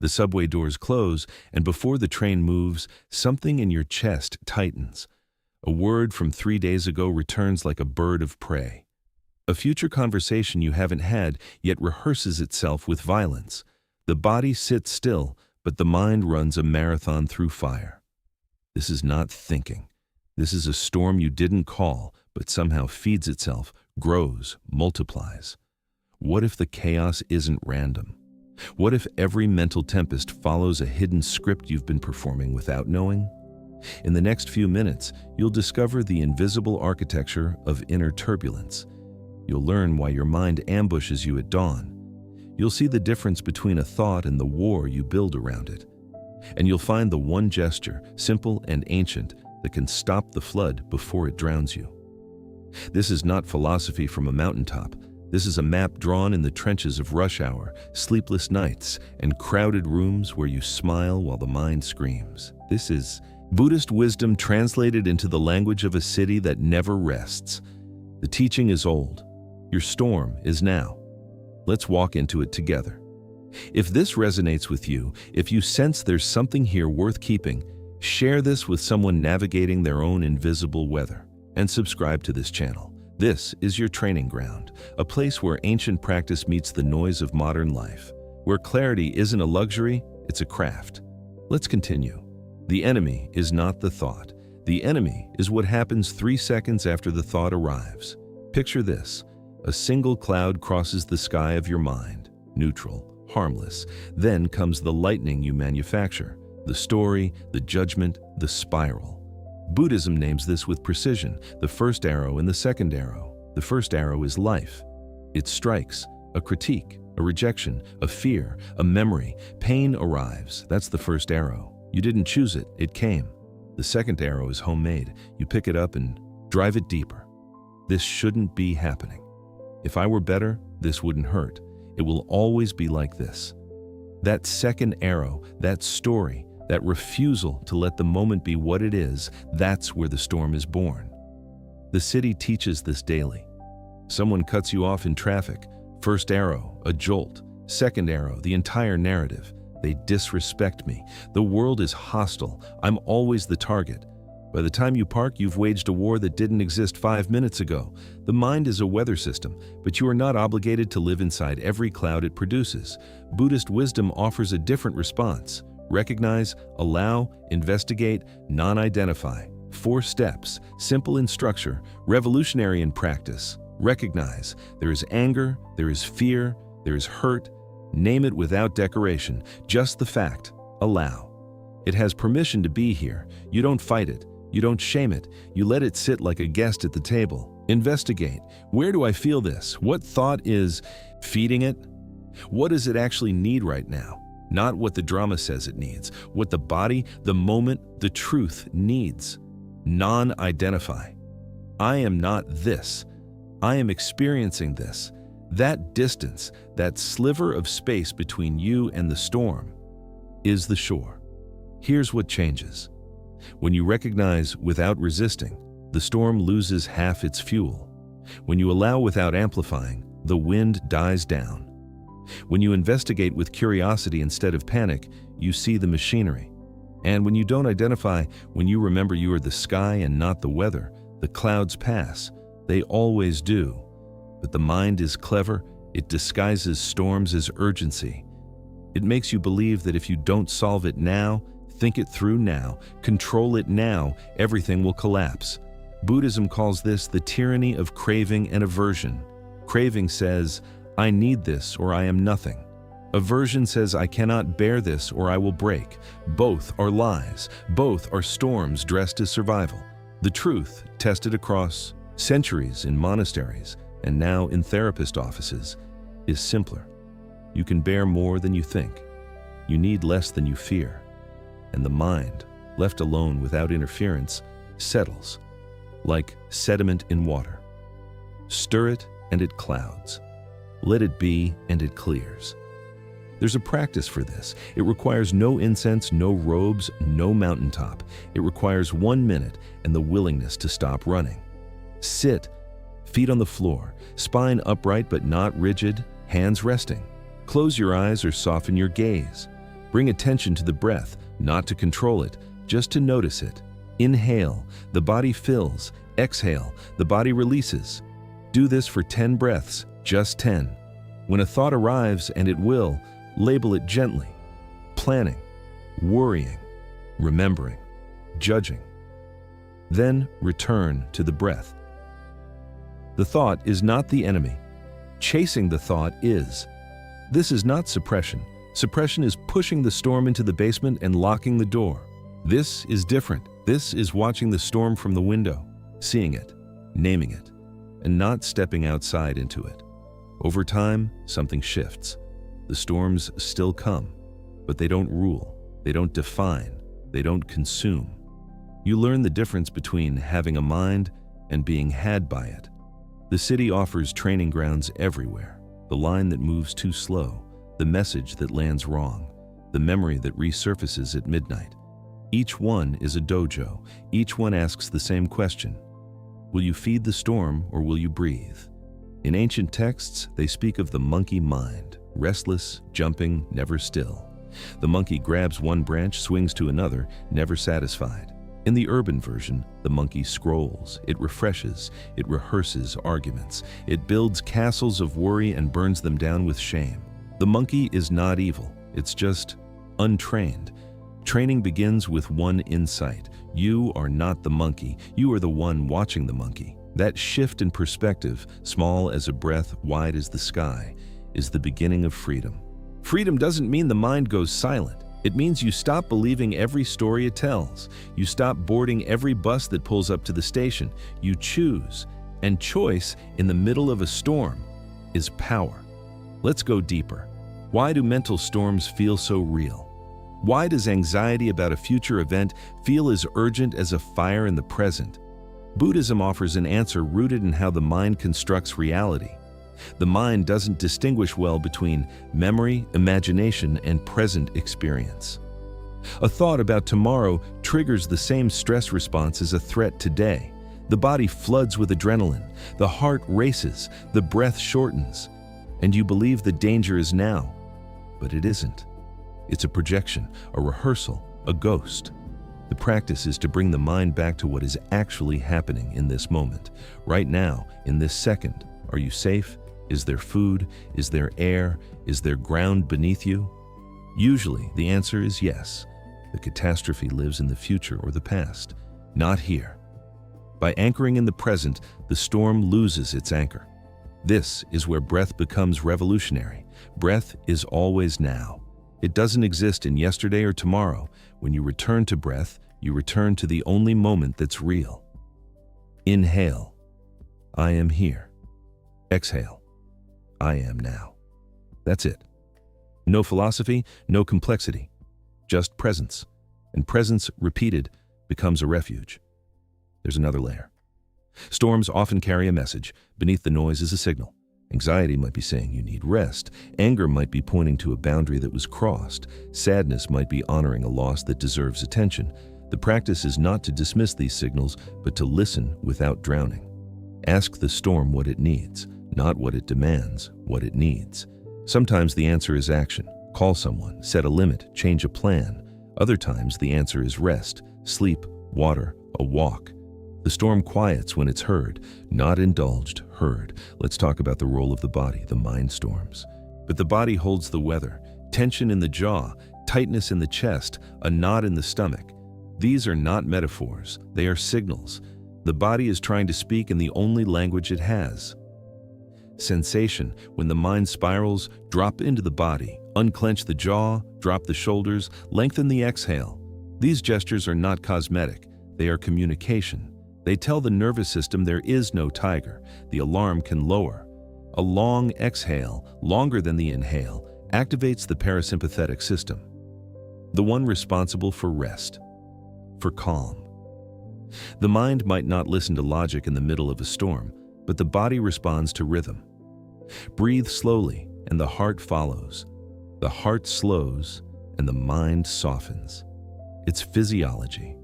The subway doors close, and before the train moves, something in your chest tightens. A word from 3 days ago returns like a bird of prey. A future conversation you haven't had yet rehearses itself with violence. The body sits still, but the mind runs a marathon through fire. This is not thinking. This is a storm you didn't call, but somehow feeds itself, grows, multiplies. What if the chaos isn't random? What if every mental tempest follows a hidden script you've been performing without knowing? In the next few minutes, you'll discover the invisible architecture of inner turbulence. You'll learn why your mind ambushes you at dawn. You'll see the difference between a thought and the war you build around it. And you'll find the one gesture, simple and ancient, that can stop the flood before it drowns you. This is not philosophy from a mountaintop. This is a map drawn in the trenches of rush hour, sleepless nights, and crowded rooms where you smile while the mind screams. This is Buddhist wisdom translated into the language of a city that never rests. The teaching is old. Your storm is now. Let's walk into it together. If this resonates with you, if you sense there's something here worth keeping, share this with someone navigating their own invisible weather, and subscribe to this channel. This is your training ground, a place where ancient practice meets the noise of modern life, where clarity isn't a luxury, it's a craft. Let's continue. The enemy is not the thought. The enemy is what happens 3 seconds after the thought arrives. Picture this. A single cloud crosses the sky of your mind, neutral, harmless. Then comes the lightning you manufacture, the story, the judgment, the spiral. Buddhism names this with precision, the first arrow and the second arrow. The first arrow is life. It strikes, a critique, a rejection, a fear, a memory. Pain arrives, that's the first arrow. You didn't choose it, it came. The second arrow is homemade. You pick it up and drive it deeper. This shouldn't be happening. If I were better, this wouldn't hurt. It will always be like this. That second arrow, that story, that refusal to let the moment be what it is, that's where the storm is born. The city teaches this daily. Someone cuts you off in traffic. First arrow, a jolt. Second arrow, the entire narrative. They disrespect me. The world is hostile. I'm always the target. By the time you park, you've waged a war that didn't exist 5 minutes ago. The mind is a weather system, but you are not obligated to live inside every cloud it produces. Buddhist wisdom offers a different response. Recognize, allow, investigate, non-identify. 4 steps, simple in structure, revolutionary in practice. Recognize, there is anger, there is fear, there is hurt. Name it without decoration, just the fact. Allow. It has permission to be here. You don't fight it. You don't shame it. You let it sit like a guest at the table. Investigate. Where do I feel this? What thought is feeding it? What does it actually need right now? Not what the drama says it needs. What the body, the moment, the truth needs. Non-identify. I am not this. I am experiencing this. That distance, that sliver of space between you and the storm, is the shore. Here's what changes. When you recognize without resisting, the storm loses half its fuel. When you allow without amplifying, the wind dies down. When you investigate with curiosity instead of panic, you see the machinery. And when you don't identify, when you remember you are the sky and not the weather, the clouds pass. They always do. But the mind is clever. It disguises storms as urgency. It makes you believe that if you don't solve it now, think it through now, control it now, everything will collapse. Buddhism calls this the tyranny of craving and aversion. Craving says, I need this or I am nothing. Aversion says, I cannot bear this or I will break. Both are lies. Both are storms dressed as survival. The truth, tested across centuries in monasteries and now in therapist offices, is simpler. You can bear more than you think. You need less than you fear. And the mind, left alone without interference, settles, like sediment in water. Stir it and it clouds. Let it be and it clears. There's a practice for this. It requires no incense, no robes, no mountaintop. It requires 1 minute and the willingness to stop running. Sit, feet on the floor, spine upright but not rigid, hands resting. Close your eyes or soften your gaze. Bring attention to the breath, not to control it, just to notice it. Inhale, the body fills. Exhale, the body releases. Do this for 10 breaths, just 10. When a thought arrives, and it will, label it gently. Planning, worrying, remembering, judging. Then return to the breath. The thought is not the enemy. Chasing the thought is. This is not suppression. Suppression is pushing the storm into the basement and locking the door. This is different. This is watching the storm from the window, seeing it, naming it, and not stepping outside into it. Over time, something shifts. The storms still come, but they don't rule, they don't define, they don't consume. You learn the difference between having a mind and being had by it. The city offers training grounds everywhere. The line that moves too slow, the message that lands wrong, the memory that resurfaces at midnight. Each one is a dojo. Each one asks the same question. Will you feed the storm or will you breathe? In ancient texts, they speak of the monkey mind, restless, jumping, never still. The monkey grabs one branch, swings to another, never satisfied. In the urban version, the monkey scrolls, it refreshes, it rehearses arguments, it builds castles of worry and burns them down with shame. The monkey is not evil, it's just untrained. Training begins with one insight. You are not the monkey, you are the one watching the monkey. That shift in perspective, small as a breath, wide as the sky, is the beginning of freedom. Freedom doesn't mean the mind goes silent. It means you stop believing every story it tells. You stop boarding every bus that pulls up to the station. You choose, and choice in the middle of a storm is power. Let's go deeper. Why do mental storms feel so real? Why does anxiety about a future event feel as urgent as a fire in the present? Buddhism offers an answer rooted in how the mind constructs reality. The mind doesn't distinguish well between memory, imagination, and present experience. A thought about tomorrow triggers the same stress response as a threat today. The body floods with adrenaline, the heart races, the breath shortens, and you believe the danger is now. But it isn't. It's a projection, a rehearsal, a ghost. The practice is to bring the mind back to what is actually happening in this moment. Right now, in this second, are you safe? Is there food? Is there air? Is there ground beneath you? Usually, the answer is yes. The catastrophe lives in the future or the past, not here. By anchoring in the present, the storm loses its anchor. This is where breath becomes revolutionary. Breath is always now. It doesn't exist in yesterday or tomorrow. When you return to breath, you return to the only moment that's real. Inhale. I am here. Exhale. I am now. That's it. No philosophy, no complexity, just presence. And presence, repeated, becomes a refuge. There's another layer. Storms often carry a message. Beneath the noise is a signal. Anxiety might be saying you need rest. Anger might be pointing to a boundary that was crossed. Sadness might be honoring a loss that deserves attention. The practice is not to dismiss these signals, but to listen without drowning. Ask the storm what it needs, not what it demands, what it needs. Sometimes the answer is action. Call someone, set a limit, change a plan. Other times the answer is rest, sleep, water, a walk. The storm quiets when it's heard, not indulged, heard. Let's talk about the role of the body, the mind storms. But the body holds the weather. Tension in the jaw, tightness in the chest, a knot in the stomach. These are not metaphors, they are signals. The body is trying to speak in the only language it has. Sensation, when the mind spirals, drop into the body, unclench the jaw, drop the shoulders, lengthen the exhale. These gestures are not cosmetic, they are communication. They tell the nervous system there is no tiger. The alarm can lower. A long exhale, longer than the inhale, activates the parasympathetic system, the one responsible for rest, for calm. The mind might not listen to logic in the middle of a storm, but the body responds to rhythm. Breathe slowly, and the heart follows. The heart slows, and the mind softens. It's physiology.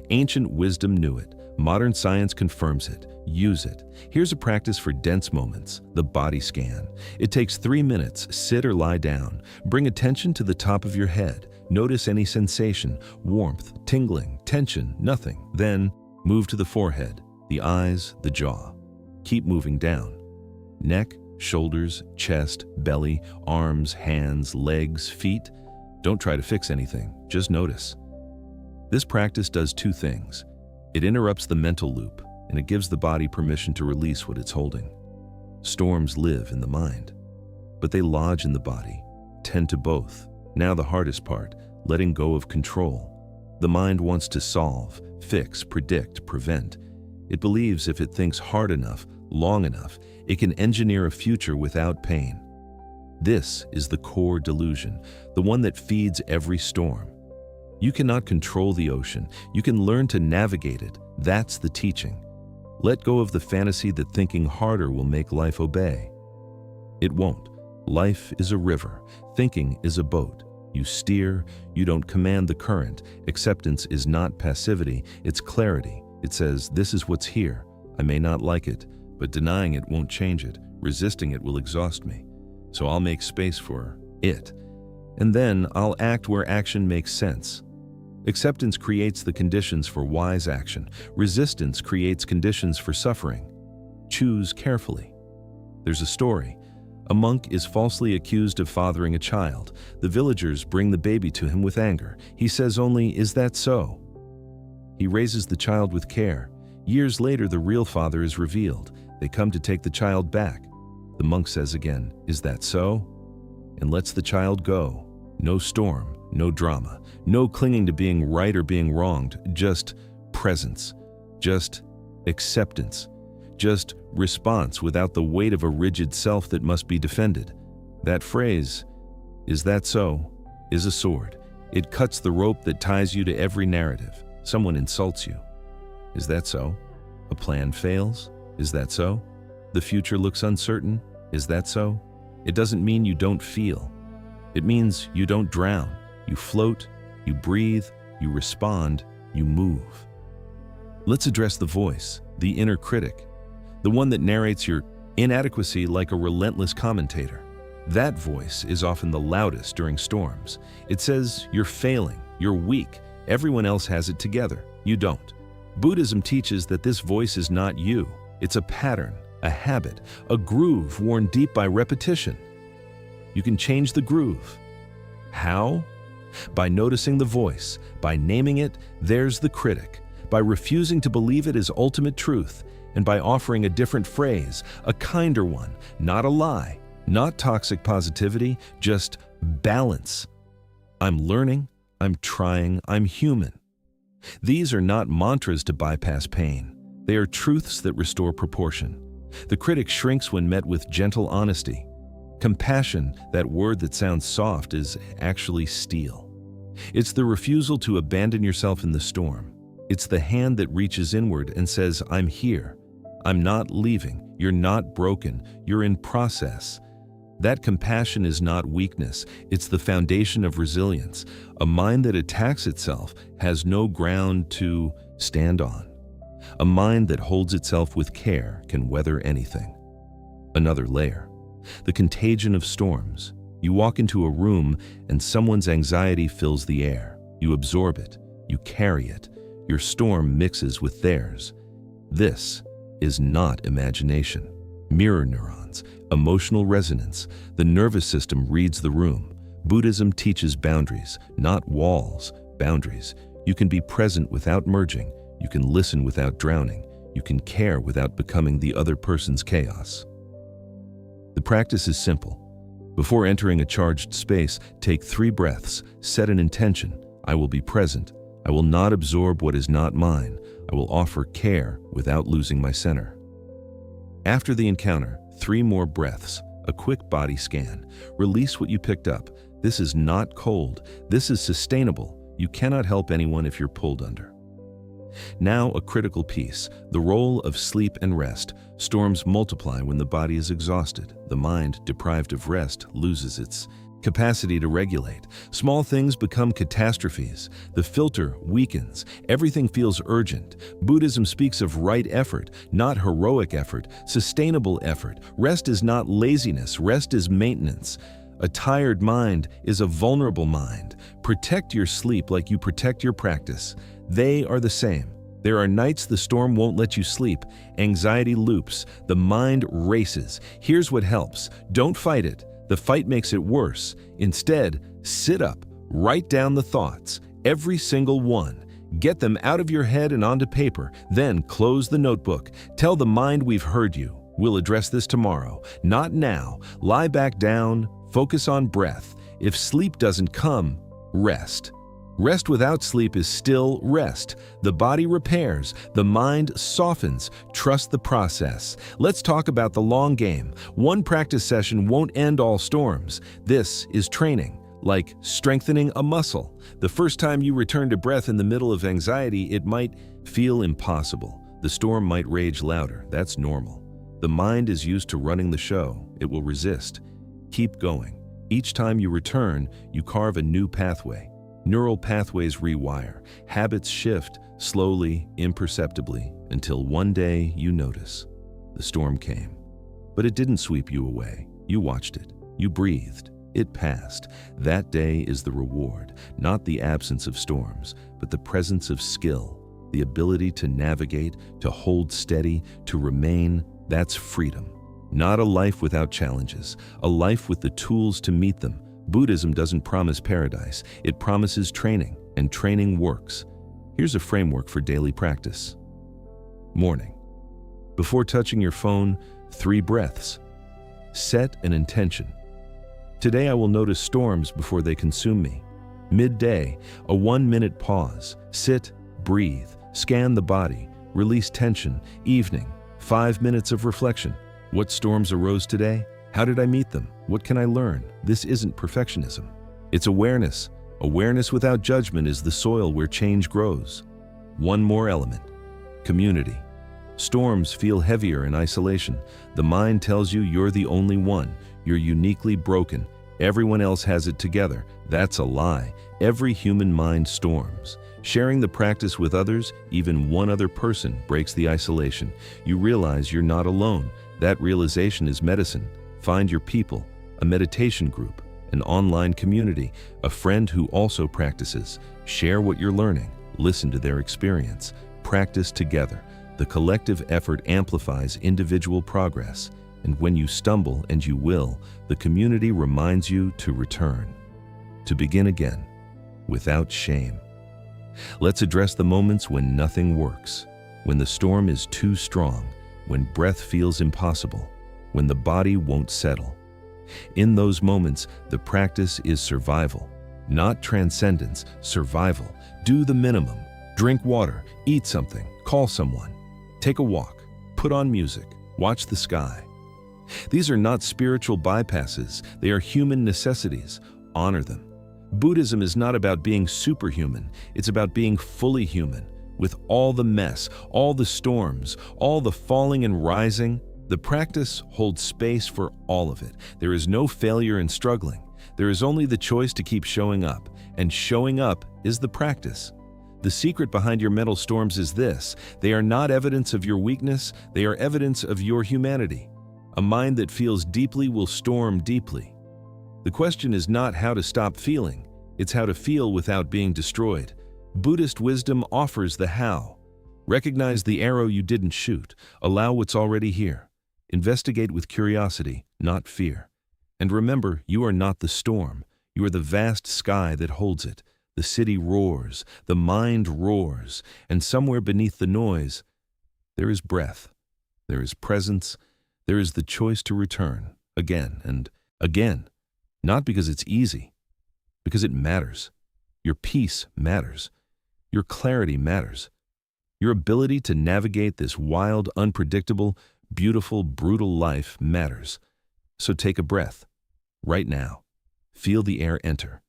Ancient wisdom knew it. Modern science confirms it. Use it. Here's a practice for dense moments, the body scan. It takes 3 minutes. Sit or lie down. Bring attention to the top of your head. Notice any sensation, warmth, tingling, tension, nothing. Then move to the forehead, the eyes, the jaw. Keep moving down. Neck, shoulders, chest, belly, arms, hands, legs, feet. Don't try to fix anything, just notice. This practice does two things. It interrupts the mental loop, and it gives the body permission to release what it's holding. Storms live in the mind, but they lodge in the body. Tend to both. Now the hardest part, letting go of control. The mind wants to solve, fix, predict, prevent. It believes if it thinks hard enough, long enough, it can engineer a future without pain. This is the core delusion, the one that feeds every storm. You cannot control the ocean. You can learn to navigate it. That's the teaching. Let go of the fantasy that thinking harder will make life obey. It won't. Life is a river. Thinking is a boat. You steer, you don't command the current. Acceptance is not passivity, it's clarity. It says, this is what's here. I may not like it, but denying it won't change it. Resisting it will exhaust me. So I'll make space for it. And then I'll act where action makes sense. Acceptance creates the conditions for wise action. Resistance creates conditions for suffering. Choose carefully. There's a story. A monk is falsely accused of fathering a child. The villagers bring the baby to him with anger. He says only, "Is that so?" He raises the child with care. Years later, the real father is revealed. They come to take the child back. The monk says again, "Is that so?" and lets the child go. No storm, no drama, no clinging to being right or being wronged, just presence, just acceptance, just response without the weight of a rigid self that must be defended. That phrase, "Is that so?" is a sword. It cuts the rope that ties you to every narrative. Someone insults you. Is that so? A plan fails? Is that so? The future looks uncertain? Is that so? It doesn't mean you don't feel. It means you don't drown. You float, you breathe, you respond, you move. Let's address the voice, the inner critic, the one that narrates your inadequacy like a relentless commentator. That voice is often the loudest during storms. It says you're failing, you're weak, everyone else has it together, you don't. Buddhism teaches that this voice is not you. It's a pattern, a habit, a groove worn deep by repetition. You can change the groove. How? By noticing the voice, by naming it, there's the critic, by refusing to believe it as ultimate truth, and by offering a different phrase, a kinder one, not a lie, not toxic positivity, just balance. I'm learning, I'm trying, I'm human. These are not mantras to bypass pain. They are truths that restore proportion. The critic shrinks when met with gentle honesty. Compassion, that word that sounds soft, is actually steel. It's the refusal to abandon yourself in the storm. It's the hand that reaches inward and says, "I'm here. I'm not leaving. You're not broken. You're in process." That compassion is not weakness. It's the foundation of resilience. A mind that attacks itself has no ground to stand on. A mind that holds itself with care can weather anything. Another layer. The contagion of storms. You walk into a room and someone's anxiety fills the air. You absorb it. You carry it. Your storm mixes with theirs. This is not imagination. Mirror neurons, emotional resonance. The nervous system reads the room. Buddhism teaches boundaries, not walls, boundaries. You can be present without merging. You can listen without drowning. You can care without becoming the other person's chaos. The practice is simple. Before entering a charged space, take 3 breaths, set an intention. I will be present. I will not absorb what is not mine. I will offer care without losing my center. After the encounter, 3 more breaths, a quick body scan. Release what you picked up. This is not cold. This is sustainable. You cannot help anyone if you're pulled under. Now a critical piece, the role of sleep and rest. Storms multiply when the body is exhausted. The mind, deprived of rest, loses its capacity to regulate. Small things become catastrophes. The filter weakens. Everything feels urgent. Buddhism speaks of right effort, not heroic effort, sustainable effort. Rest is not laziness. Rest is maintenance. A tired mind is a vulnerable mind. Protect your sleep like you protect your practice. They are the same. There are nights the storm won't let you sleep. Anxiety loops. The mind races. Here's what helps. Don't fight it. The fight makes it worse. Instead, sit up. Write down the thoughts. Every single one. Get them out of your head and onto paper. Then close the notebook. Tell the mind we've heard you. We'll address this tomorrow. Not now. Lie back down. Focus on breath. If sleep doesn't come, rest. Rest without sleep is still rest. The body repairs, the mind softens. Trust the process. Let's talk about the long game. One practice session won't end all storms. This is training, like strengthening a muscle. The first time you return to breath in the middle of anxiety, it might feel impossible. The storm might rage louder. That's normal. The mind is used to running the show. It will resist. Keep going. Each time you return, you carve a new pathway. Neural pathways rewire. Habits shift, slowly, imperceptibly, until one day you notice. The storm came. But it didn't sweep you away. You watched it. You breathed. It passed. That day is the reward, not the absence of storms, but the presence of skill, the ability to navigate, to hold steady, to remain. That's freedom. Not a life without challenges, a life with the tools to meet them. Buddhism doesn't promise paradise, it promises training, and training works. Here's a framework for daily practice. Morning. Before touching your phone, 3 breaths. Set an intention. Today I will notice storms before they consume me. Midday, a 1-minute pause. Sit, breathe, scan the body, release tension. Evening, 5 minutes of reflection. What storms arose today? How did I meet them? What can I learn? This isn't perfectionism. It's awareness. Awareness without judgment is the soil where change grows. One more element. Community. Storms feel heavier in isolation. The mind tells you you're the only one. You're uniquely broken. Everyone else has it together. That's a lie. Every human mind storms. Sharing the practice with others, even one other person, breaks the isolation. You realize you're not alone. That realization is medicine. Find your people, a meditation group, an online community, a friend who also practices. Share what you're learning. Listen to their experience. Practice together. The collective effort amplifies individual progress. And when you stumble, and you will, the community reminds you to return, to begin again, without shame. Let's address the moments when nothing works, when the storm is too strong, when breath feels impossible, when the body won't settle. In those moments, the practice is survival, not transcendence, survival. Do the minimum. Drink water, eat something, call someone, take a walk, put on music, watch the sky. These are not spiritual bypasses, they are human necessities. Honor them. Buddhism is not about being superhuman, it's about being fully human. With all the mess, all the storms, all the falling and rising, the practice holds space for all of it. There is no failure in struggling. There is only the choice to keep showing up, and showing up is the practice. The secret behind your mental storms is this: they are not evidence of your weakness, they are evidence of your humanity. A mind that feels deeply will storm deeply. The question is not how to stop feeling, it's how to feel without being destroyed. Buddhist wisdom offers the how. Recognize the arrow you didn't shoot. Allow what's already here. Investigate with curiosity, not fear. And remember, you are not the storm. You are the vast sky that holds it. The city roars, the mind roars, and somewhere beneath the noise, there is breath, there is presence, there is the choice to return, again and again. Not because it's easy, because it matters. Your peace matters. Your clarity matters. Your ability to navigate this wild, unpredictable, beautiful, brutal life matters. So take a breath, right now. Feel the air enter.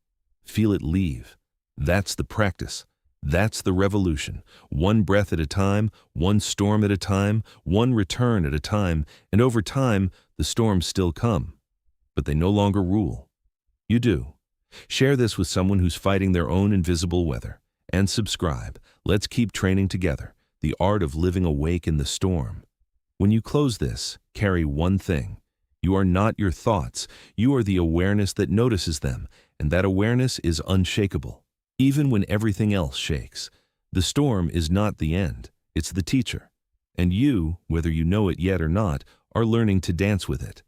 Feel it leave. That's the practice. That's the revolution. One breath at a time, one storm at a time, one return at a time, and over time, the storms still come. But they no longer rule. You do. Share this with someone who's fighting their own invisible weather. And subscribe. Let's keep training together. The art of living awake in the storm. When you close this, carry one thing. You are not your thoughts. You are the awareness that notices them, and that awareness is unshakable. Even when everything else shakes, the storm is not the end, it's the teacher. And you, whether you know it yet or not, are learning to dance with it.